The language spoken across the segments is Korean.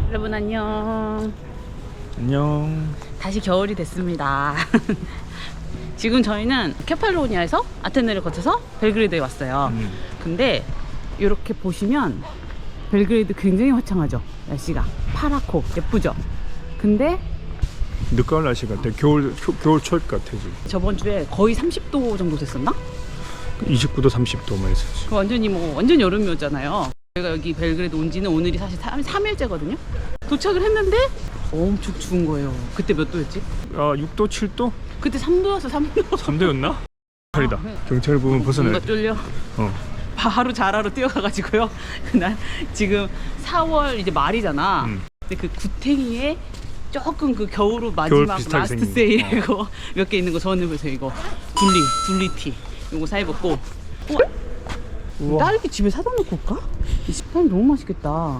여러분 안녕. 안녕. 다시 겨울이 됐습니다. 지금 저희는 케팔로니아에서 아테네를 거쳐서 벨그레드에 왔어요. 근데 이렇게 보시면 벨그레드 굉장히 화창하죠. 날씨가 파랗고 예쁘죠. 근데 늦가을 날씨 같아. 겨울철 같아 지금. 저번 주에 거의 30도 정도 됐었나? 29도 30도만 했었지. 완전히 완전 여름이었잖아요. 저희가 여기 벨그레드 온 지는 오늘이 사실 3일째거든요. 도착을 했는데 엄청 추운 거예요. 그때 몇 도였지? 6도 7도? 그때 3도였어. 3도. 3도였나? 경찰이다. 경찰 보면 벗어나야 뭔가 돼. 쫄려. 바로 자라로 뛰어가가지고요. 그날 지금 4월 이제 말이잖아. 근데 그 구탱이에 조금 그 겨울 마지막 라스트 세일 이거 몇 개 있는 거 저는 그래서 이거 둘리티 이거 사 입었고. 우와. 딸기 집에 사다 놓고 올까? 딸기 너무 맛있겠다.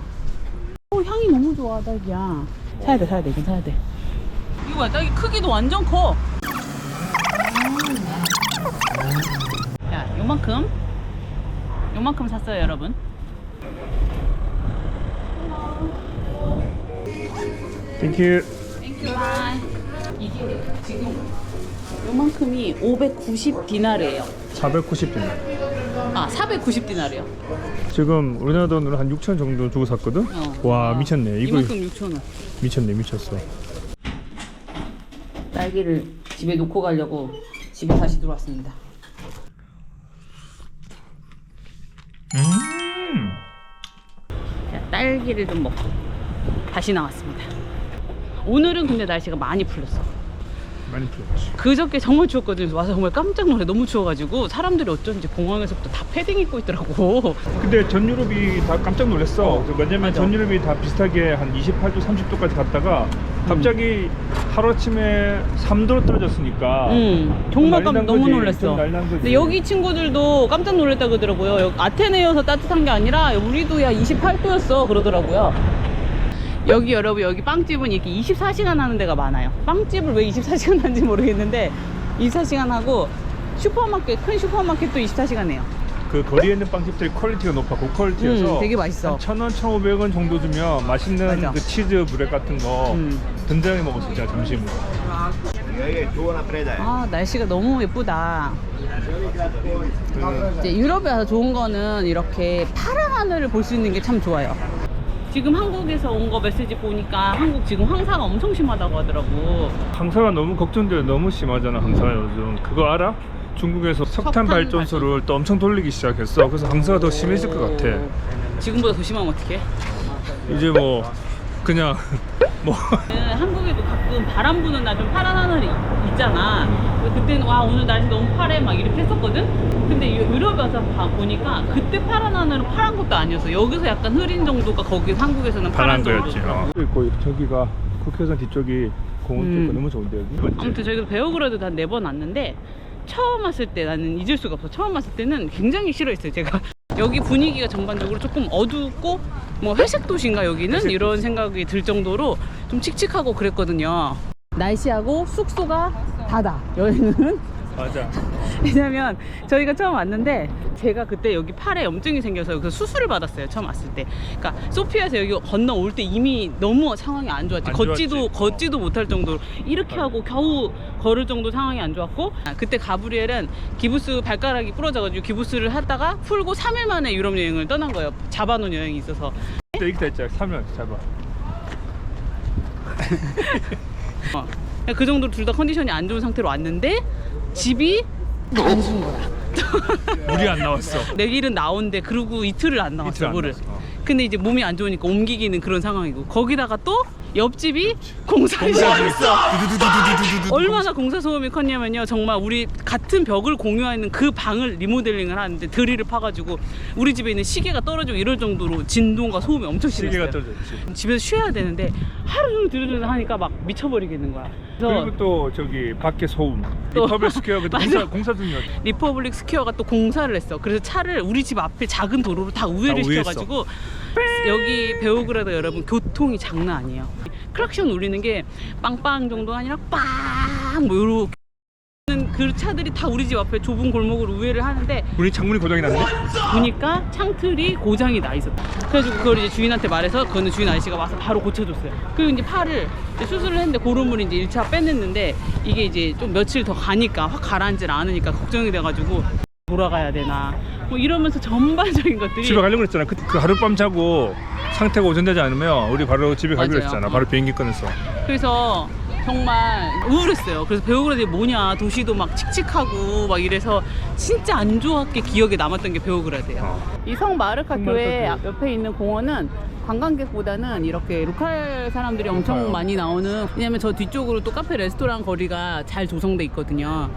향이 너무 좋아. 딸기야. 사야 돼 이건 사야 돼. 이거 뭐야, 딸기 크기도 완전 커. 야, 요만큼 샀어요 여러분. 땡큐. 바이. 이게 지금 요만큼이 590 디나르예요. 490디나. 490 디나르요. 지금 우리나라 돈으로 한 6천 정도 주고 샀거든? 와, 미쳤네. 이거 이만큼 6,000원. 미쳤어. 딸기를 집에 놓고 가려고 집에 다시 들어왔습니다. 자, 딸기를 좀 먹고 다시 나왔습니다. 오늘은 근데 날씨가 많이 풀렸어. 많이 풀렸지. 그저께 정말 추웠거든요. 와서 정말 깜짝 놀래. 너무 추워가지고 사람들이 어쩐지 공항에서부터 다 패딩 입고 있더라고. 근데 전 유럽이 다 깜짝 놀랐어. 왜냐면 맞아. 전 유럽이 다 비슷하게 한 28도, 30도까지 갔다가 갑자기 하루아침에 3도로 떨어졌으니까 정말 난리 난 너무 거지. 놀랐어. 좀 난리 난 거지. 근데 여기 친구들도 깜짝 놀랐다 그러더라고요. 여기 아테네여서 따뜻한 게 아니라 우리도 야 28도였어 그러더라고요. 여기 여러분, 여기 빵집은 이렇게 24시간 하는 데가 많아요. 빵집을 왜 24시간 하는지 모르겠는데 24시간 하고 슈퍼마켓, 큰 슈퍼마켓도 24시간 해요. 그 거리에 있는 빵집들이 퀄리티가 높아. 고퀄리티여서 되게 맛있어. 1,000원, 1,500원 정도 주면 맛있는 맞아. 그 치즈 브레드 같은 거 든든하게 먹을 수 있잖아, 점심으로. 날씨가 너무 예쁘다. 이제 유럽에 와서 좋은 거는 이렇게 파란 하늘을 볼 수 있는 게 참 좋아요. 지금 한국에서 온 거 메시지 보니까 한국 지금 황사가 엄청 심하다고 하더라고. 황사가 너무 걱정돼요. 너무 심하잖아, 황사가 요즘. 그거 알아? 중국에서 석탄 발전소를 또 엄청 돌리기 시작했어. 그래서 황사가 더 심해질 것 같아. 지금보다 더 심하면 어떡해? 이제 그냥 한국에도 가끔 바람 부는 날 좀 파란 하늘이 있잖아. 그때는 와 오늘 날씨 너무 파래 막 이렇게 했었거든. 근데 유럽에 와서 보니까 그때 파란 하늘은 파란 것도 아니었어. 여기서 약간 흐린 정도가 거기 한국에서는 파란 거였지. 정도. 있고 저기가 국회의사당 뒤쪽이 공원 쪽가 너무 좋은데 여기. 아무튼 저희도 베오그라드 한 4번 왔는데 처음 왔을 때 나는 잊을 수가 없어. 처음 왔을 때는 굉장히 싫어했어요 제가. 여기 분위기가 전반적으로 조금 어둡고 회색 도시인가 여기는? 이런 생각이 들 정도로 좀 칙칙하고 그랬거든요. 날씨하고 숙소가 다다 여기는. 맞아. 왜냐면 저희가 처음 왔는데 제가 그때 여기 팔에 염증이 생겨서 여기서 수술을 받았어요. 처음 왔을 때. 그러니까 소피아에서 여기 건너올 때 이미 너무 상황이 안 좋았지. 걷지도 못할 정도로 이렇게 하고 겨우 걸을 정도 상황이 안 좋았고, 그때 가브리엘은 기부스 발가락이 부러져가지고 기부스를 하다가 풀고 3일 만에 유럽 여행을 떠난 거예요. 잡아놓은 여행이 있어서. 이렇게 됐잖아. 3년 잡아. 그 정도로 둘 다 컨디션이 안 좋은 상태로 왔는데 집이 안 준 거야. 물이 안 나왔어. 내일은 나온대. 그리고 이틀을 안 나왔어. 이틀 안 물을. 나왔어. 근데 이제 몸이 안 좋으니까 옮기기는 그런 상황이고, 거기다가 또 옆집이 공사를 시작했어. 얼마나 공사 소음이 컸냐면요, 정말 우리 같은 벽을 공유하는 그 방을 리모델링을 하는데 드릴을 파가지고 우리 집에 있는 시계가 떨어지고 이럴 정도로 진동과 소음이 엄청 심했어요. 시계가 떨어졌지. 집에서 쉬어야 되는데 하루 종일 들으면서 하니까 막 미쳐버리겠는 거야. 그리고 또 저기 밖에 소음. 리퍼블릭 스퀘어 그때 공사 중이었지. 리퍼블릭 스퀘어가 또 공사를 했어. 그래서 차를 우리 집 앞에 작은 도로로 다 우회를 시켜가지고 여기 베오그라드 여러분 교통이 장난 아니에요. 클락션 울리는 게 빵빵 정도가 아니라 빵 요렇게 그 차들이 다 우리 집 앞에 좁은 골목으로 우회를 하는데 우리 창문이 고장이 났네? 보니까 창틀이 고장이 나 있었다. 그래가지고 그걸 이제 주인한테 말해서 그거는 주인 아저씨가 와서 바로 고쳐줬어요. 그리고 이제 팔을 이제 수술을 했는데 고름을 이제 1차 빼냈는데 이게 이제 좀 며칠 더 가니까 확 가라앉질 않으니까 걱정이 돼가지고 돌아가야 되나 뭐 이러면서 전반적인 것들이. 집에 가려고 그랬잖아. 그 하룻밤 자고 상태가 오전되지 않으면 우리 바로 집에 가기로 맞아요. 했잖아. 바로 비행기 끊어서. 그래서 정말 우울했어요. 그래서 베오그라드이 뭐냐, 도시도 막 칙칙하고 막 이래서 진짜 안 좋았게 기억에 남았던 게 베오그라드예요. 이 성 마르카 교회 옆에 있는 공원은 관광객보다는 이렇게 로컬 사람들이 엄청 많이 나오는, 왜냐면 저 뒤쪽으로 또 카페 레스토랑 거리가 잘 조성돼 있거든요.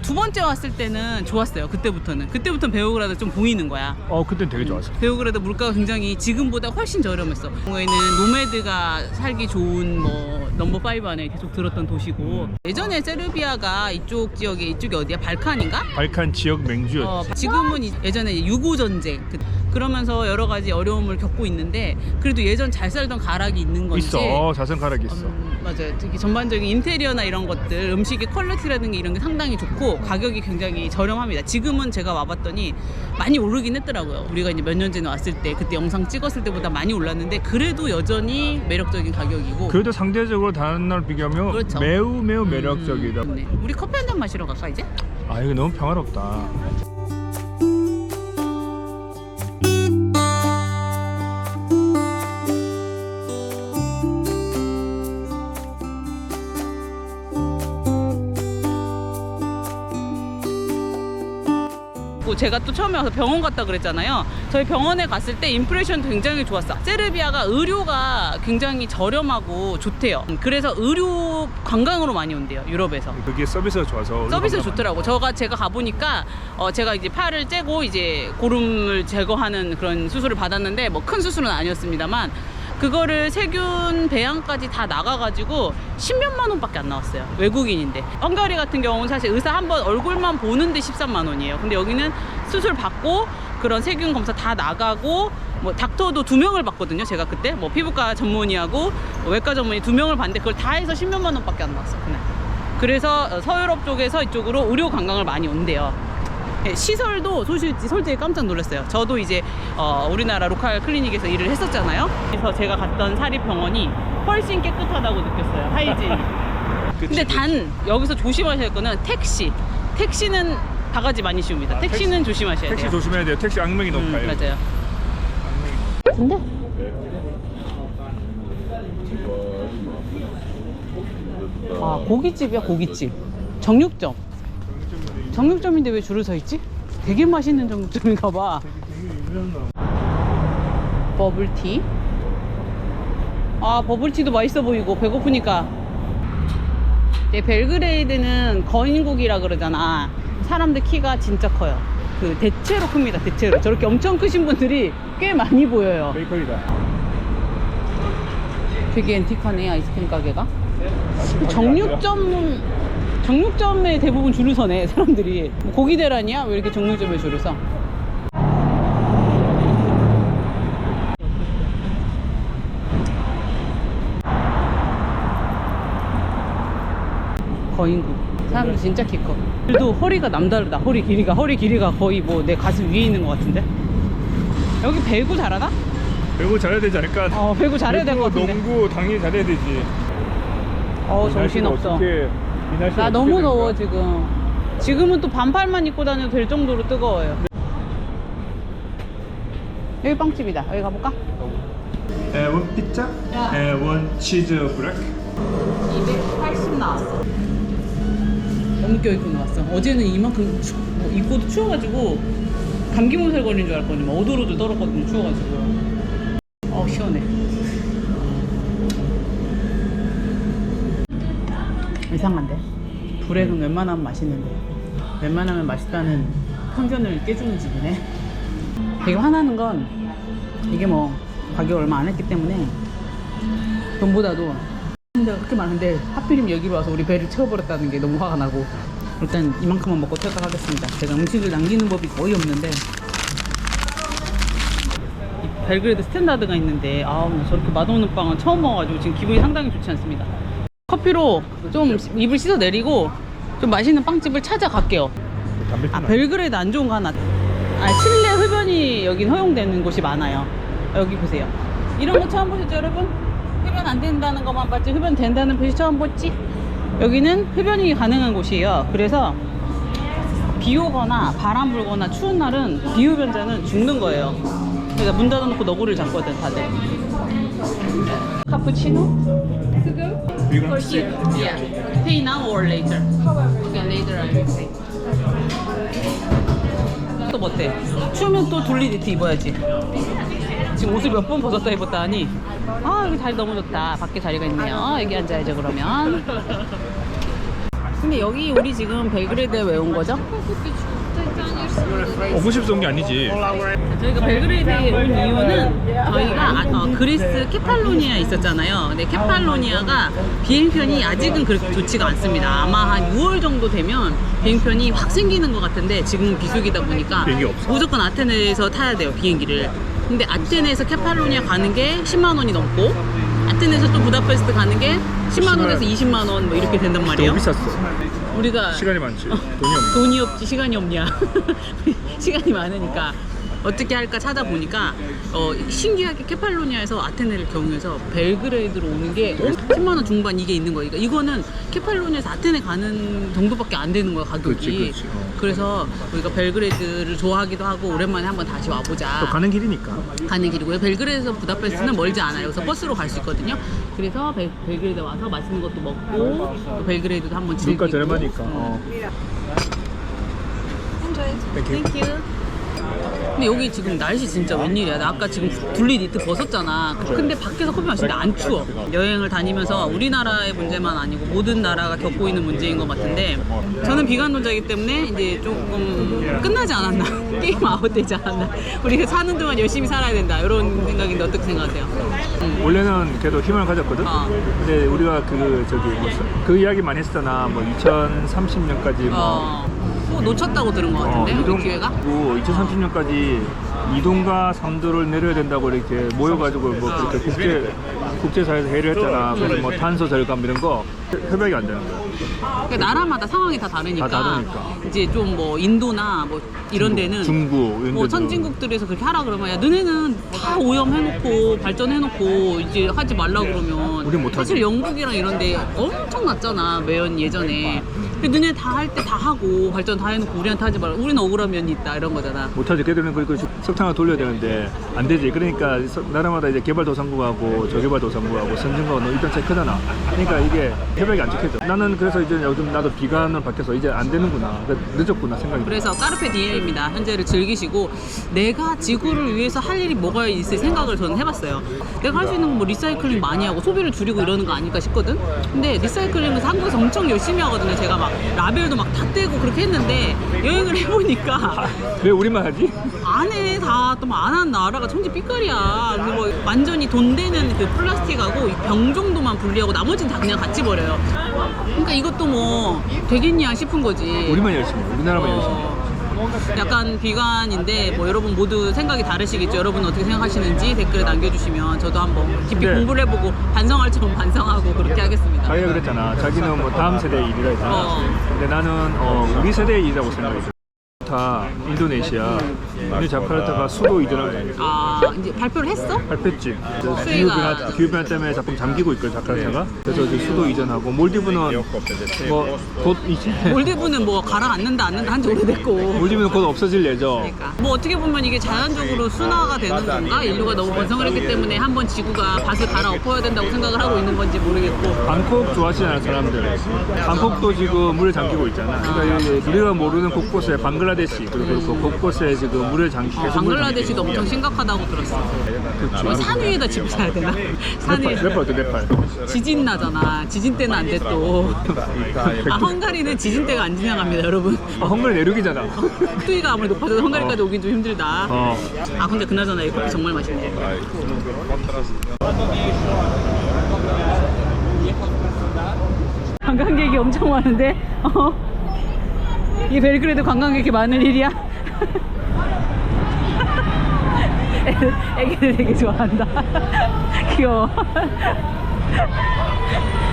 두 번째 왔을 때는 좋았어요. 그때부터는 베오그라드 좀 보이는 거야. 그땐 되게 좋았어. 베오그라드 물가가 굉장히 지금보다 훨씬 저렴했어. 거기는 노매드가 살기 좋은 뭐 넘버 5 안에 계속 들었던 도시고, 예전에 세르비아가 이쪽 지역에, 이쪽이 어디야? 발칸인가? 발칸 지역 맹주였지. 지금은 예전에 유고 전쟁 그러면서 여러 가지 어려움을 겪고 있는데 그래도 예전 잘 살던 가락이 있는 건지. 있어. 자선 가락이 있어. 맞아요. 특히 전반적인 인테리어나 이런 것들, 음식의 퀄리티라든가 이런 게 상당히 좋고 가격이 굉장히 저렴합니다. 지금은 제가 와봤더니 많이 오르긴 했더라고요. 우리가 이제 몇 년 전에 왔을 때, 그때 영상 찍었을 때보다 많이 올랐는데 그래도 여전히 매력적인 가격이고. 그래도 상대적으로 다른 날 비교하면 그렇죠. 매우 매력적이다. 네. 우리 커피 한 잔 마시러 갈까 이제? 이거 너무 평화롭다. 제가 또 처음에 와서 병원 갔다 그랬잖아요. 저희 병원에 갔을 때 임프레션도 굉장히 좋았어. 세르비아가 의료가 굉장히 저렴하고 좋대요. 그래서 의료 관광으로 많이 온대요, 유럽에서. 그게 서비스가 좋아서. 서비스가 좋더라고. 제가 가보니까 제가 이제 팔을 째고 이제 고름을 제거하는 그런 수술을 받았는데 뭐 큰 수술은 아니었습니다만 그거를 세균 배양까지 다 나가가지고 10몇만 원밖에 안 나왔어요. 외국인인데. 헝가리 같은 경우는 사실 의사 한 번 얼굴만 보는데 13만 원이에요. 근데 여기는 수술 받고 그런 세균 검사 다 나가고 뭐 닥터도 2명을 봤거든요. 제가 그때 뭐 피부과 전문의하고 외과 전문의 2명을 봤는데 그걸 다 해서 10몇만 원밖에 안 나왔어요, 그날. 그래서 서유럽 쪽에서 이쪽으로 의료 관광을 많이 온대요. 네, 시설도 솔직히 깜짝 놀랐어요. 저도 이제 우리나라 로컬 클리닉에서 일을 했었잖아요. 그래서 제가 갔던 사립병원이 훨씬 깨끗하다고 느꼈어요. 하이진. 근데 단 여기서 조심하셔야 할 거는 택시는 바가지 많이 씌웁니다. 택시는 조심하셔야 돼요. 택시 조심해야 돼요. 택시 악명이 높아요. 맞아요. 근데 고깃집이야, 고깃집. 정육점인데 왜 줄을 서 있지? 되게 맛있는 정육점인가 봐. 버블티. 버블티도 맛있어 보이고 배고프니까. 벨그레이드는 거인국이라 그러잖아. 사람들 키가 진짜 커요. 그 대체로 큽니다. 대체로. 저렇게 엄청 크신 분들이 꽤 많이 보여요. 베이커리다. 되게 앤틱하네, 아이스크림 가게가. 정육점에 대부분 줄을 서네, 사람들이. 뭐 고기 대란이야? 왜 이렇게 정육점에 줄을 서? 거인국. 사람들 진짜 키 커. 그래도 허리가 남다르다. 허리 길이가 거의 뭐 내 가슴 위에 있는 것 같은데. 여기 배구 잘하나? 배구 잘해야 되지 않을까? 배구 잘해야 될 것 같은데. 농구 당연히 잘해야 되지. 정신없어. 나 너무 더워 지금. 지금은 또 반팔만 입고 다녀도 될 정도로 뜨거워요. 여기 빵집이다. 여기 가볼까? 원 피자, 원 치즈 브렉. 280 나왔어. 너무 껴입고 나왔어. 어제는 이만큼 입고도 추워가지고 감기 몸살 걸린 줄 알았거든요. 오돌오돌 떨었거든요, 추워가지고. 시원해. 이상한데? 불액은 웬만하면 맛있는데 웬만하면 맛있다는 편견을 깨주는 집이네. 되게 화나는 건 이게 뭐 가격 얼마 안 했기 때문에 돈보다도 데가 그렇게 많은데 하필이면 여기로 와서 우리 배를 채워버렸다는 게 너무 화가 나고, 일단 이만큼만 먹고 퇴각하겠습니다. 제가 음식을 남기는 법이 거의 없는데 이 벨그레드 스탠다드가 있는데 저렇게 맛없는 빵은 처음 먹어가지고 지금 기분이 상당히 좋지 않습니다. 커피로 좀 입을 씻어 내리고 좀 맛있는 빵집을 찾아갈게요. 담배 아, 피나? 벨그레드 안 좋은 거 하나. 아, 실내 흡연이 여긴 허용되는 곳이 많아요. 여기 보세요. 이런 거 처음 보셨죠, 여러분? 흡연 안 된다는 것만 봤지 흡연 된다는 표시 처음 봤지? 여기는 흡연이 가능한 곳이에요. 그래서 비 오거나 바람 불거나 추운 날은 비흡연자는 죽는 거예요. 그러니까 문 닫아놓고 너구리를 잡거든 다들. 카푸치노? 이거 Yeah. Pay now or later? Okay, later I will pay. 또 어때? 추우면 또 둘리 니트 입어야지. 지금 옷을 몇 번 벗었다 입었다 하니 아 여기 자리 너무 좋다. 밖에 자리가 있네요. 여기 앉아야죠 그러면. 근데 여기 우리 지금 벨그레드에 왜 온 거죠? 오고 싶어서 온 게 아니지. 저희가 벨그레드에 온 이유는 저희가 그리스 케팔로니아 있었잖아요. 근데 케팔로니아가 비행편이 아직은 그렇게 좋지가 않습니다. 아마 한 6월 정도 되면 비행편이 확 생기는 것 같은데 지금은 비수기다 보니까 비행기 없어. 무조건 아테네에서 타야 돼요 비행기를. 근데 아테네에서 케팔로니아 가는 게 10만 원이 넘고 아테네에서 또 부다페스트 가는 게 10만 원에서 20만 원 뭐 이렇게 된단 말이에요. 너무 비쌌어. 우리가 시간이 많지. 돈이 없네. 돈이 없지 시간이 없냐. 시간이 많으니까 어떻게 할까 찾아보니까 신기하게 케팔로니아에서 아테네를 경유해서 벨그레드로 오는 게 10만 원 중반 이게 있는 거예요. 그러니까 이거는 케팔로니아에서 아테네 가는 정도밖에 안 되는 거야 가격이. 그렇지. 그래서 우리가 벨그레드를 좋아하기도 하고 오랜만에 한번 다시 와보자. 또 가는 길이니까. 가는 길이고요. 벨그레드에서 부다페스트는 멀지 않아요. 그래서 버스로 갈 수 있거든요. 그래서 벨그레드 와서 맛있는 것도 먹고 또 벨그레드도 한번 즐기고. 물가 저렴하니까. 땡큐. 근데 여기 지금 날씨 진짜 웬일이야. 나 아까 지금 둘리 니트 벗었잖아. 근데 밖에서 커피 마시는데 안 추워. 여행을 다니면서 우리나라의 문제만 아니고 모든 나라가 겪고 있는 문제인 것 같은데 저는 비관론자이기 때문에 이제 조금 끝나지 않았나. 게임 아웃되지 않았나. 우리가 사는 동안 열심히 살아야 된다. 이런 생각인데 어떻게 생각하세요? 원래는 그래도 희망을 가졌거든. 근데 우리가 그 이야기 많이 했잖아. 뭐 2030년까지 뭐. 놓쳤다고 들은 것 같은데 우리 기회가? 2030년까지 2도인가 3도를 내려야 된다고 이렇게 모여가지고 뭐 그렇게 국제사회에서 회의를 했잖아. 그래서 뭐 탄소 절감 이런 거 협약이 안 되는 거야. 그러니까 나라마다 상황이 다 다르니까, 이제 좀 뭐 인도나 뭐 이런 데는 중국 뭐 선진국들에서 그렇게 하라 그러면 야 너네는 다 오염해놓고 발전해놓고 이제 하지 말라 그러면 우린 못하지. 사실 영국이랑 이런 데 엄청 났잖아 매연 예전에. 근데 너네 다 할 때 다 하고 발전 다 해놓고 우리한테 하지 말라. 우리는 억울한 면이 있다 이런 거잖아. 못하지. 걔들은 그 석탄을 돌려야 되는데 안 되지. 그러니까 나라마다 이제 개발도상국하고 저개발도상국하고 선진국하고 입장 차이 크잖아. 그러니까 이게 협약이 안 지켜져. 나는 그래서 이제 요즘 나도 비관을 바뀌어서 이제 안 되는구나. 늦었구나 생각이. 그래서 까르페 디엠입니다. 현재를 즐기시고 내가 지구를 위해서 할 일이 뭐가 있을 생각을 저는 해봤어요. 내가 할 수 있는 건 뭐 리사이클링 많이 하고 소비를 줄이고 이러는 거 아닐까 싶거든. 근데 리사이클링은 한국에서 엄청 열심히 하거든요. 제가 막 라벨도 막 다 떼고 그렇게 했는데 여행을 해보니까 왜 우리만 하지? 안 해. 다 또 안 하는 나라가 천지 삐까리야. 그래서 뭐 완전히 돈 되는 그 플라스틱하고 병 정도만 분리하고 나머지는 다 그냥 같이 버려요. 그러니까 이것도 뭐 되겠냐 싶은 거지. 우리만 열심히 해. 우리나라만 열심히 해. 약간 비관인데 뭐 여러분 모두 생각이 다르시겠죠. 여러분 어떻게 생각하시는지 댓글에 남겨주시면 저도 한번 깊이 공부를 해보고 반성할 점은 반성하고 그렇게 하겠습니다. 자기가 그랬잖아. 자기는 뭐 다음 세대의 일이라 했잖아. 근데 나는 우리 세대의 일이라고 생각해. 인도네시아, 자카르타가 수도 이전을 해. 아 이제 발표를 했어? 발표했지. 수혜가- 기후변화 때문에 자꾸 잠기고 있거든 자카르타가. 그래서 이제 수도 이전하고 몰디브는 뭐 곧 이제 몰디브는 뭐 가라앉는다 앉는다 한지 오래됐고. 몰디브는 곧 없어질 예정. 그러니까 뭐 어떻게 보면 이게 자연적으로 순화가 되는 건가? 인류가 너무 번성을 했기 때문에 한번 지구가 밭을 갈아엎어야 된다고 생각을 하고 있는 건지 모르겠고. 방콕 좋아하시잖아 사람들. 방콕도 지금 물에 잠기고 있잖아. 그러니까 여기 우리가 모르는 곳곳에 방글라데시 그리고 그 곳곳에 지금 물에 잠기고 계속 물에 방글라데시도 엄청 심각하다고 들었어. 그렇죠. 뭐 산 위에다 집 사야 되나? 산 위에 네팔 어때 네팔? 지진 나잖아. 지진 때는 안 돼 또. 아 헝가리는 지진 때가 안 지나갑니다, 여러분. 헝가리 내륙이잖아. 수위가 아무리 높아져도 헝가리까지 오긴 좀 힘들다. 아 근데 그나저나 이 커피 정말 맛있네. 관광객이 엄청 많은데? 이 벨그레드 관광객이 많은 일이야? 애기들 되게 좋아한다. 귀여워.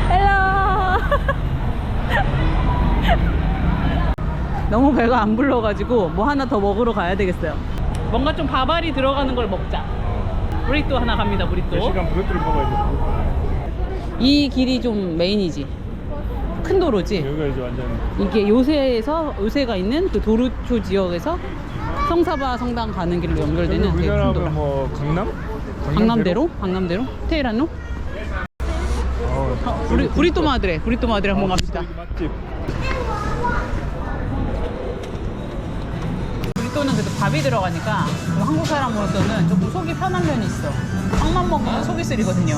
헬로. 너무 배가 안 불러가지고 뭐 하나 더 먹으러 가야 되겠어요. 뭔가 좀 밥알이 들어가는 걸 먹자. 브리또 하나 갑니다. 브리또. 4시간 브레트를 먹어야 이 길이 좀 메인이지. 큰 도로지. 돼. 여기가 이제 완전 이게 요새가 있는 그 도로초 지역에서 성사바 성당 가는 길로 연결되는 되게 큰 도로. 우리나라 뭐 강남? 강남대로? 테헤란로? 우리 브리또 마드레 한번 갑시다. 맛집. 브리또는 그래도 밥이 들어가니까 좀 한국 사람으로서는 조금 속이 편한 면이 있어. 빵만 먹으면 속이 쓰리거든요.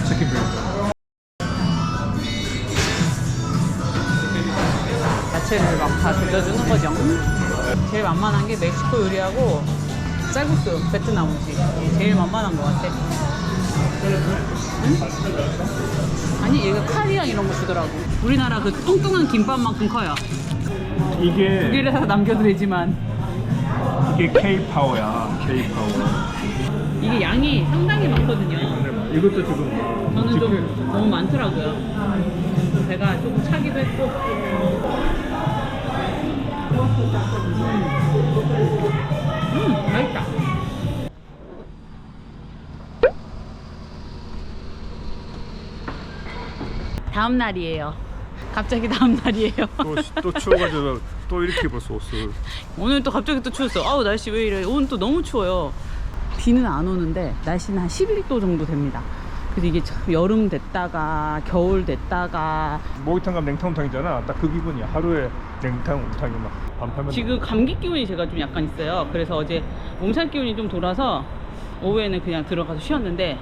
치킨 브레이크. 야채를 막 다 돌려주는 거죠. 제일 만만한 게 멕시코 요리하고 쌀국수, 베트남 음식. 이게 제일 만만한 것 같아. 응? 아니 얘가 카리랑 이런 거 주더라고. 우리나라 그 뚱뚱한 김밥만큼 커요. 이게 독일에 서 남겨도 되지만 이게 K-파워야. K-파워. 이게 양이 상당히 많거든요. 이것도 지금 저는 좀 너무 많더라고요. 배가 조금 차기도 했고. 맛있다. 다음 날이에요. 갑자기 다음 날이에요. 또 추워가지고 또 이렇게 입었어 옷을. 오늘 또 갑자기 또 추웠어. 아우 날씨 왜 이래. 오늘 또 너무 추워요. 비는 안 오는데 날씨는 한 11도 정도 됩니다. 그래서 이게 참 여름 됐다가 겨울 됐다가 목욕탕 가면 냉탕탕이잖아. 딱 그 기분이야. 하루에 냉탕탕이 막 반팔면. 지금 감기 기운이 제가 좀 약간 있어요. 그래서 어제 몸살 기운이 좀 돌아서 오후에는 그냥 들어가서 쉬었는데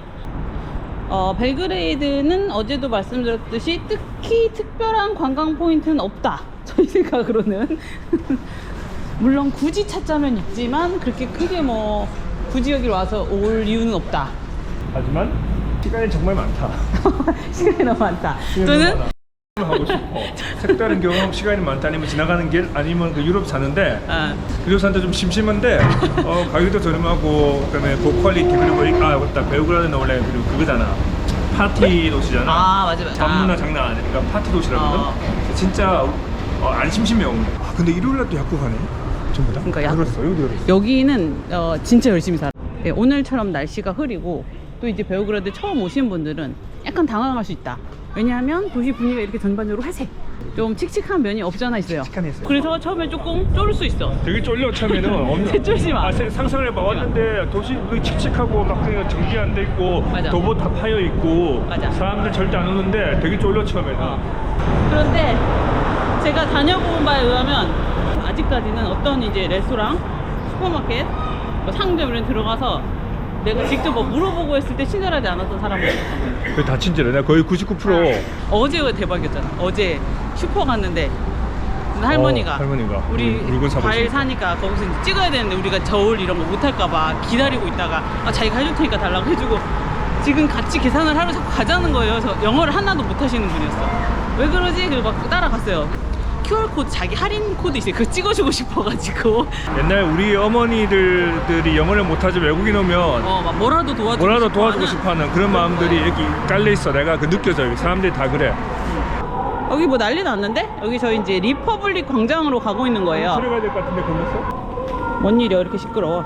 벨그레이드는 어제도 말씀드렸듯이 특히 특별한 관광 포인트는 없다. 저희 생각으로는. 물론 굳이 찾자면 있지만 그렇게 크게 뭐 굳이 여기 와서 올 이유는 없다. 하지만 시간이 정말 많다. 시간이 너무 많다. 시간이 저는 너무 많아. 하고 싶어. 색다른 경험 시간이 많다. 아니면 지나가는 길 아니면 그 유럽 사는데 유럽 사는데 좀 심심한데 가격도 저렴하고 그다음에 고퀄리티 그리고 맞다 베오그라드는 원래 그리고 그거잖아. 파티 도시잖아. 아 맞아. 밤 문화 장난 아니니까 파티 도시라거든. 진짜 안 심심해 오면. 근데 일요일 날도 야구 가네. 전부 다. 그러니까 야구. 열었어. 여기도 열었어. 여기는 진짜 열심히 살아. 네, 오늘처럼 날씨가 흐리고 또 이제 베오그라드 처음 오신 분들은 약간 당황할 수 있다. 왜냐하면 도시 분위기가 이렇게 전반적으로 회색, 좀 칙칙한 면이 없잖아 있어요. 칙칙하네요. 그래서 처음에 조금 쫄을 수 있어. 되게 쫄려 처음에는. 쫄지 마. 상상을 해봐. 왔는데 도시 칙칙하고 막 그냥 정비 안 돼 있고 맞아. 도보 다 파여 있고 맞아. 사람들 절대 안 오는데 되게 쫄려 처음에는. 그런데 제가 다녀본 바에 의하면 아직까지는 어떤 이제 레스토랑, 슈퍼마켓, 뭐 상점 이런 데 들어가서 내가 직접 뭐 물어보고 했을 때 친절하지 않았던 사람은 없었어. 그게 다 친절해. 나 거의 99%. 어제 대박이었잖아. 어제 슈퍼 갔는데 할머니가 우리 물건 사보시니까. 과일 사니까 거기서 이제 찍어야 되는데 우리가 저울 이런 거 못할까봐 기다리고 있다가 자기가 해줄 테니까 달라고 해주고 지금 같이 계산을 하러 자꾸 가자는 거예요. 그래서 영어를 하나도 못하시는 분이었어. 왜 그러지? 그리고 막 따라갔어요. QR코드 자기 할인 코드 있어요. 그거 찍어주고 싶어가지고 옛날 우리 어머니들이 영어를 못하지 외국인 오면 막 뭐라도 도와주고 싶어하는 그런 마음들이 여기 깔려 있어. 내가 그 느껴져. 사람들이 다 그래. 여기 뭐 난리 났는데? 여기 저희 이제 리퍼블릭 광장으로 가고 있는 거예요. 들어가야 될 것 같은데 걸렸어? 뭔 일이야 이렇게 시끄러워.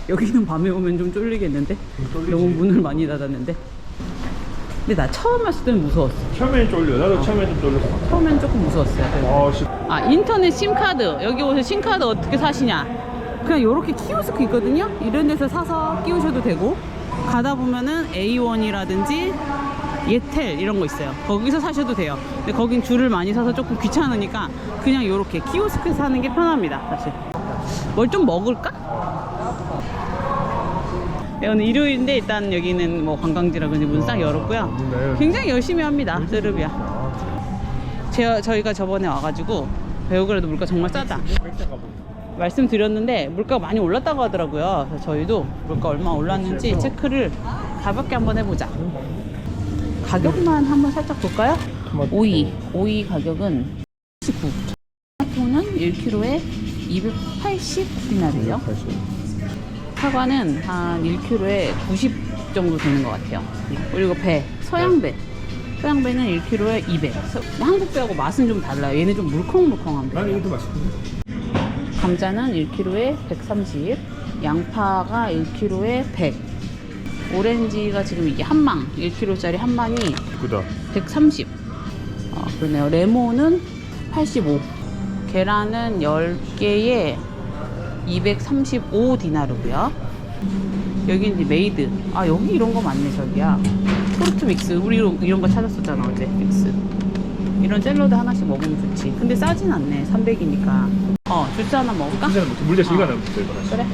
여기는 밤에 오면 좀 쫄리겠는데? 너무 문을 많이 닫았는데. 근데 나 처음 왔을 때는 무서웠어. 처음엔 쫄려. 나도 처음엔 좀 쫄렸어. 처음엔 조금 무서웠어요. 씨. 인터넷 심카드. 여기 오셔서 심카드 어떻게 사시냐? 그냥 이렇게 키오스크 있거든요? 이런 데서 사서 끼우셔도 되고 가다 보면은 A1이라든지 예텔 이런 거 있어요. 거기서 사셔도 돼요. 근데 거긴 줄을 많이 사서 조금 귀찮으니까 그냥 이렇게 키오스크에서 사는 게 편합니다. 사실 뭘 좀 먹을까? 네, 오늘 일요일인데 일단 여기는 뭐 관광지라고 문 싹 열었고요. 굉장히 열심히 합니다. 세르비아. 저희가 저번에 와가지고 베오그라드 물가 정말 싸다 말씀드렸는데 물가가 많이 올랐다고 하더라고요. 그래서 저희도 물가 얼마 올랐는지 체크를 가볍게 한번 해보자. 가격만 한번 살짝 볼까요? 오이 가격은 19. 토마토는 1kg에 280디나르예요. 사과는 한 1kg에 90 정도 되는 것 같아요. 그리고 배, 서양배 소양배는 1kg에 200. 한국 배하고 맛은 좀 달라요. 얘는 좀 물컹물컹한 배. 난 이것도 맛있던데. 감자는 1kg에 130. 양파가 1kg에 100. 오렌지가 지금 이게 한 망, 1kg짜리 한 망이 그다. 130. 그러네요. 레몬은 85. 계란은 10개에 235 디나르고요. 여기 이제 메이드. 아, 여기 이런 거 많네, 저기야. 프루트 믹스. 우리 이런 거 찾았었잖아, 어제. 믹스. 이런 샐러드 하나씩 먹으면 좋지. 근데 싸진 않네, 300이니까. 주스 하나 먹을까? 물 대신 이거 하나 먹자. 그래.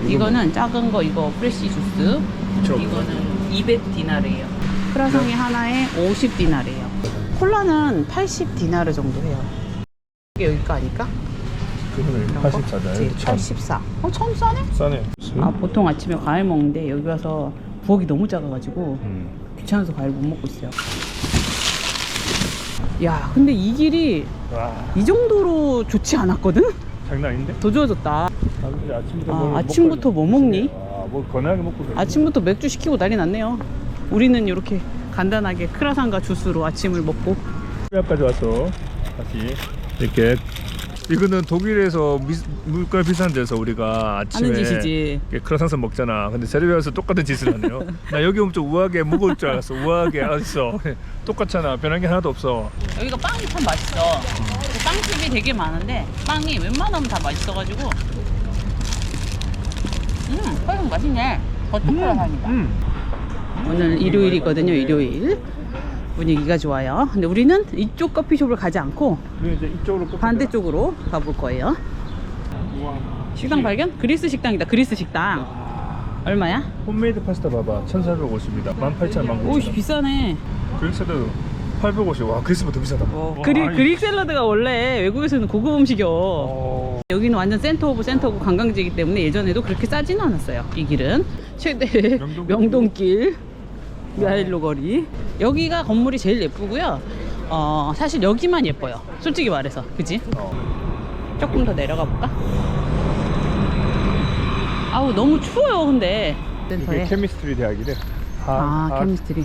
이거는 작은 거, 이거 프레쉬 주스. 이거는 200 디나르예요. 크라상이 하나에 50 디나르예요. 콜라는 80 디나르 정도 해요. 이게 여기 거 아닐까? 그거는 84다. 84. 참 싸네? 싸네. 보통 아침에 과일 먹는데 여기 와서 부엌이 너무 작아가지고 귀찮아서 과일 못 먹고 있어요. 야, 근데 이 길이 와, 이 정도로 좋지 않았거든? 장난 아닌데? 더 좋아졌다. 아침부터 아침부터 뭐 먹니? 뭐 건하게 먹고 그래. 아침부터 맥주 시키고 난리 났네요. 우리는 이렇게 간단하게 크라상과 주스로 아침을 먹고. 앞까지 왔어. 다시 이렇게. 이거는 독일에서 물가 비싼 데서 우리가 아침에 하는 짓이지. 크라상서 먹잖아. 근데 세르비아에서 똑같은 짓을 하네요. 나 여기 오면 좀 우아하게 무거울 줄 알았어. 우아하게 알았어. 똑같잖아. 변한 게 하나도 없어. 여기가 빵이 참 맛있어. 빵집이 되게 많은데 빵이 웬만하면 다 맛있어가지고. 크라상 맛있네. 버터 크라상이다. 오늘 일요일이거든요. 일요일. 분위기가 좋아요. 근데 우리는 이쪽 커피숍을 가지 않고 그리고 이제 이쪽으로 반대쪽으로 가볼 거예요. 우와. 식당 발견? 그리스 식당이다. 그리스 식당. 얼마야? 홈메이드 파스타 봐봐. 1,450이다. 18,000원. 오이씨, 비싸네. 그릭 샐러드 850. 와, 그리스보다 더 비싸다. 그릭 샐러드가 원래 외국에서는 고급 음식이요. 여기는 완전 센터 오브 관광지이기 때문에 예전에도 그렇게 싸지는 않았어요. 이 길은 최대 명동길 미하일로 거리. 여기가 건물이 제일 예쁘고요. 사실 여기만 예뻐요. 솔직히 말해서. 그치? 조금 더 내려가 볼까? 아우, 너무 추워요. 근데 이게 케미스트리 대학이래. 케미스트리.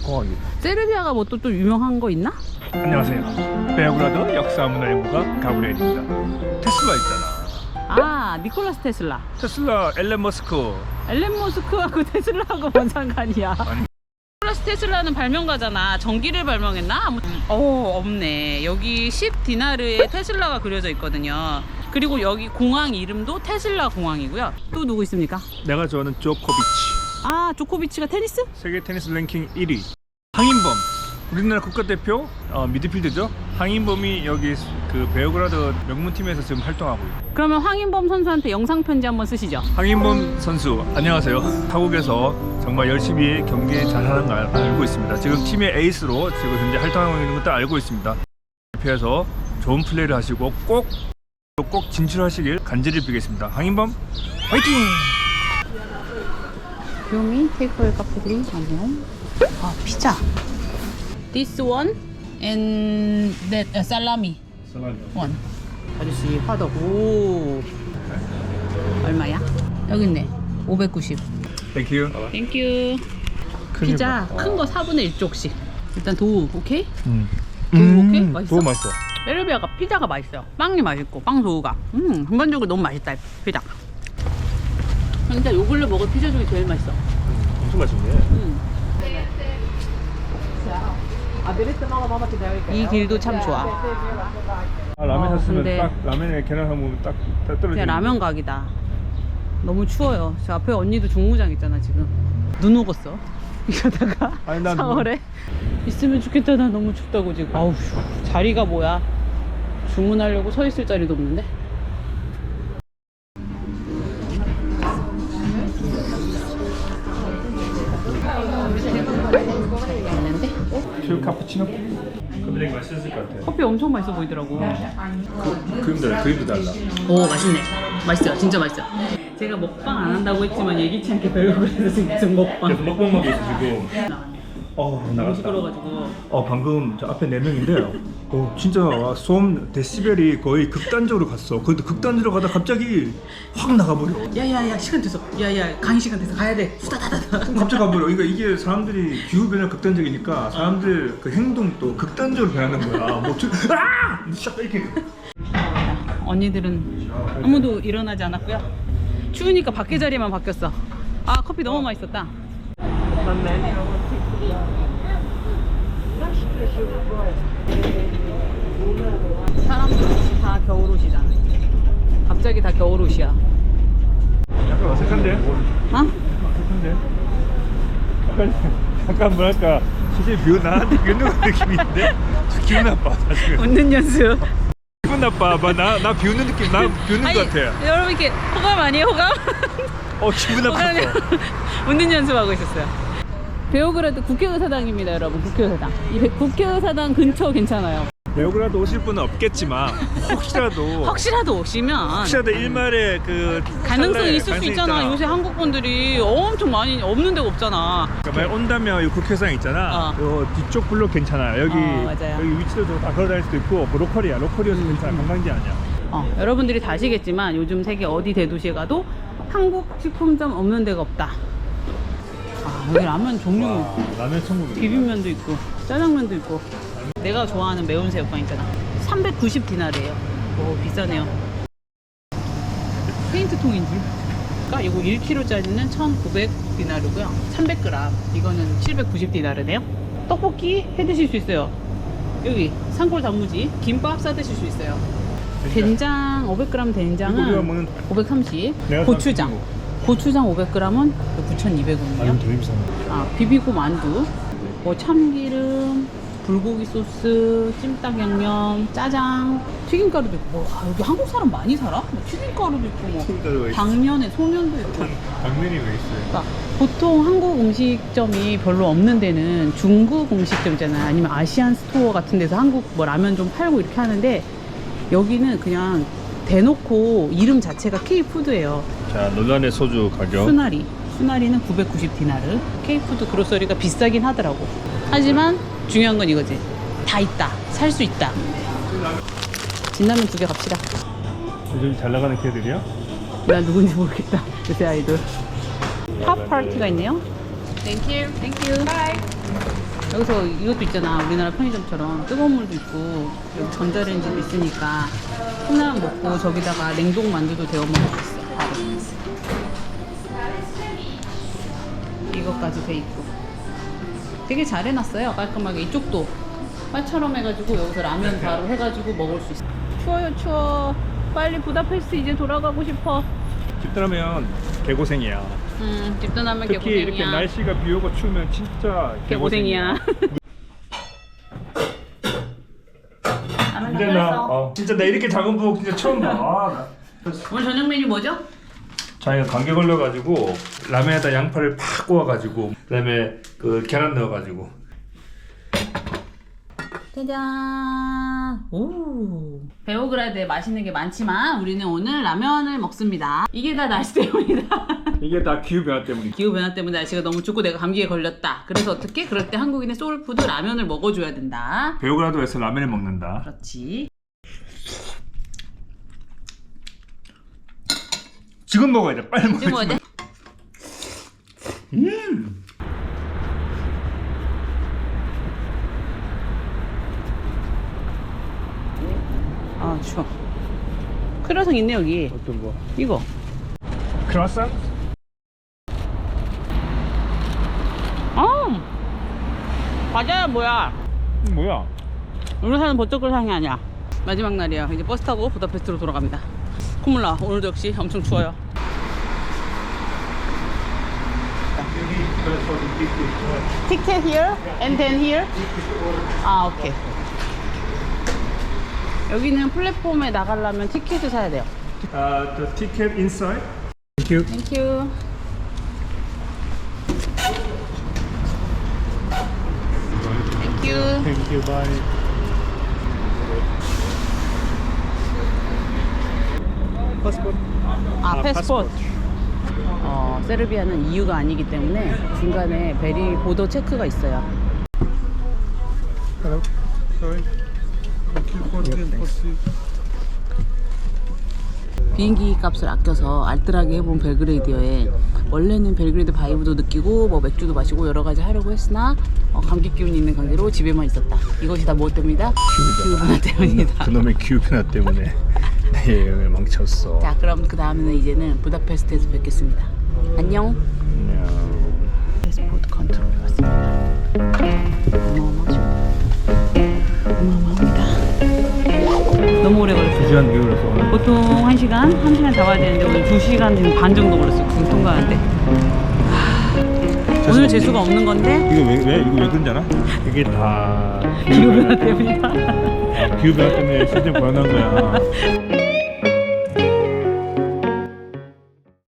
공학이. 세르비아가 뭐 또 유명한 거 있나? 안녕하세요. 베오그라드 역사문화연구가 가브리엘입니다. 테슬라 있잖아. 니콜라스 테슬라. 테슬라 앨런 머스크. 앨런 머스크하고 테슬라하고 뭔 상관이야? 니콜라스 테슬라는 발명가잖아. 전기를 발명했나? 아무튼 없네. 여기 10 디나르에 테슬라가 그려져 있거든요. 그리고 여기 공항 이름도 테슬라 공항이고요. 또 누구 있습니까? 내가 좋아하는 조코비치. 조코비치가 테니스? 세계 테니스 랭킹 1위. 황인범. 우리나라 국가대표 미드필더죠. 황인범이 여기 그 베오그라드 명문팀에서 지금 활동하고 있어요. 그러면 황인범 선수한테 영상 편지 한번 쓰시죠. 황인범 선수 안녕하세요. 타국에서 정말 열심히 경기 잘하는 걸 알고 있습니다. 지금 팀의 에이스로 지금 현재 활동하고 있는 것도 알고 있습니다. 대표에서 좋은 플레이를 하시고 꼭 진출하시길 간절히 빌겠습니다. 황인범 화이팅! 요미 테이크어웨이 카페들이 안녕. 피자. This one and that salami one. 아저씨 화덕. 오, 얼마야? 여기 있네. 590. 땡큐. 땡큐. 피자 큰 거 4분의 1쪽씩. 일단 도우 오케이? 도우 오케이? 맛있어? 도우 맛있어. 세르비아가 피자가 맛있어요. 빵이 맛있고 빵 도우가 전반적으로 너무 맛있다. 피자. 진짜 요 근래 먹은 피자 중에 제일 맛있어. 엄청 맛있네. 이 길도 참 좋아. 라면 샀으면 근데 딱 라면에 계란 한번 딱 떨어지는. 그냥 라면 각이다. 너무 추워요. 저 앞에 언니도 중무장 있잖아 지금. 눈 오겠어. 이러다가 아니, 난 4월에 있으면 좋겠다. 나 너무 춥다고 지금. 아우, 자리가 뭐야. 주문하려고 서 있을 자리도 없는데. 있는데? 튜 카푸치노? 그럼 되게 맛있을 것 같아. 커피 엄청 맛있어 보이더라고. 그림도 달라. 오, 맛있네. 맛있어요. 진짜 맛있어요. 제가 먹방 안 한다고 했지만 예기치 않게 별거 그래서 지금 먹방. 그래서 먹방하고 있어 지금. 너무 나갔다. 시끄러워가지고. 방금 저 앞에 4명인데 진짜 소음 데시벨이 거의 극단적으로 갔어. 근데 극단적으로 가다 갑자기 확 나가버려. 야야야 시간 됐어. 야야 강의 시간 됐어. 가야 돼. 후다다다다. 갑자기 가버려. 그러니까 이게 사람들이 기후 변화 극단적이니까 사람들 그 행동도 극단적으로 변하는 거야. 샥 이렇게. 언니들은 아무도 일어나지 않았고요. 추우니까 밖에 자리만 바뀌었어. 아 커피 너무 맛있었다. 사람들이 다 겨울옷이잖아. 갑자기 다 겨울옷이야. 약간 어색한데? 어? 어색한데? 약간 뭐랄까 사실 나한테 비웃는 느낌인데 기분 나빠 사실. 웃는 연습. 기분 나빠. 나 비웃는 느낌. 나 비웃는 것 같아. 여러분 이렇게 호감 아니에요 호감? 기분 나빴어. 웃는 연습하고 있었어요. 베오그라드 국회의사당입니다 여러분. 국회의사당. 이 국회의사당 근처 괜찮아요. 베오그라드 오실 분은 없겠지만 혹시라도 오시면 일말의 그 가능성이 있을 수 가능성이 있잖아. 요새 한국 분들이 엄청 많이 없는 데가 없잖아. 그러니까 만약 온다면 이 국회의사당 있잖아. 요 뒤쪽 블록 괜찮아요. 여기 맞아요. 여기 위치도 좋고 다 걸어 다닐 수도 있고 뭐 로컬이어서 괜찮아. 관광지 아니야. 여러분들이 다 아시겠지만 요즘 세계 어디 대도시에 가도 한국 식품점 없는 데가 없다. 여기 라면 종류 라면 천국이야. 비빔면도 있고 짜장면도 있고. 내가 좋아하는 매운 새우깡 있잖아. 390디나르예요. 비싸네요. 페인트 통인지. 그러니까 이거 1kg짜리는 1,900디나르고요. 300g 이거는 790디나르네요. 떡볶이 해 드실 수 있어요. 여기 산골 단무지 김밥 싸 드실 수 있어요. 된장 500g 된장은 530. 고추장 500g은 9,200원이에요. 되게 비싸네. 비비고 만두, 참기름, 불고기 소스, 찜닭 양념, 짜장, 튀김가루도 있고. 여기 한국 사람 많이 살아? 튀김가루도 있고 당면에 소면도 있고. 당면이 왜 있어요? 그러니까 보통 한국 음식점이 별로 없는 데는 중국 음식점 있잖아요. 아니면 아시안 스토어 같은 데서 한국 라면 좀 팔고 이렇게 하는데 여기는 그냥 대놓고 이름 자체가 K푸드예요. 자, 논란의 소주 가격. 수나리는 990디나르. K푸드 그로서리가 비싸긴 하더라고. 하지만 중요한 건 이거지. 다 있다. 살 수 있다. 진라면 2개 갑시다. 요즘 잘 나가는 걔들이야? 나 누군지 모르겠다. 요새 아이돌. 팝 파티가 있네요. 땡큐. 바이. 여기서 이것도 있잖아. 우리나라 편의점처럼 뜨거운 물도 있고 여기 전자레인지도 있으니까 컵라면 먹고 저기다가 냉동 만두도 데워 먹을 수 있어. 바로. 이것까지 돼 있고 되게 잘 해놨어요. 깔끔하게. 이쪽도 바처럼 해가지고 여기서 라면 바로 해가지고 먹을 수 있어. 추워요 추워. 빨리 부다페스트 이제 돌아가고 싶어. 집사람은 개고생이야. 집도나면 특히 개고생이야. 이렇게 날씨가 비 오고 추우면 진짜 개고생이야. 이제 진짜 나 이렇게 작은 부엌 진짜 처음 봐. 오늘 저녁 메뉴 뭐죠? 자기가 감기 걸려가지고 라면에다 양파를 팍 구워가지고 그다음에 그 계란 넣어가지고. 짜잔. 오. 베오그라드에 맛있는 게 많지만 우리는 오늘 라면을 먹습니다. 이게 다 날씨 때문이다. 이게 다 기후 변화 때문이야. 기후 변화 때문에 날씨가 너무 춥고 내가 감기에 걸렸다. 그래서 어떻게? 그럴 때 한국인의 소울푸드 라면을 먹어줘야 된다. 베오그라드에서 라면을 먹는다. 그렇지. 지금 먹어야 돼. 빨리 먹어야 돼. 지금 먹어야 돼? 추워. 크루아상 있네 여기. 어떤 거? 이거. 크루아상? 과자야 뭐야? 뭐야? 우리 사는 버터크루아상이 아니야. 마지막 날이야. 이제 버스 타고 부다페스트로 돌아갑니다. 콧물나. 오늘도 역시 엄청 추워요. Ticket here and then here. 오케이. 여기는 플랫폼에 나가려면 티켓을 사야 돼요. The ticket inside. Thank you. Thank you. Thank you. Thank you. Bye. Passport. 패스포트. 세르비아는 EU가 아니기 때문에 중간에 베리 보더 체크가 있어요. Hello. Sorry. Thank you for the 비행기 값을 아껴서 알뜰하게 해본 벨그레이드 여행. 원래는 벨그레이드 바이브도 느끼고 뭐 맥주도 마시고 여러 가지 하려고 했으나 감기 기운이 있는 관계로 집에만 있었다. 이것이 다 무엇 때문이다? 기후변화 때문이다. 그놈의 기후변화 때문에 내 여행을 망쳤어. 자, 그럼 그 다음에는 이제는 부다페스트에서 뵙겠습니다. 안녕. 안녕. 패스포트 컨트롤 왔습니다. 어마어마하죠? 어마어마합니다. 너무 오래 걸렸어요. 2시간 기울여서 오늘 보통 1시간 잡아야 되는데 오늘 2시간 반 정도 걸렸어요. 궁통 가는데. 오늘 재수가 없는 건데 이거 이거 왜 그런지 알아? 이게 다 기후변화 때문이다. 기후변화 때문에 시스템 고장난 거야.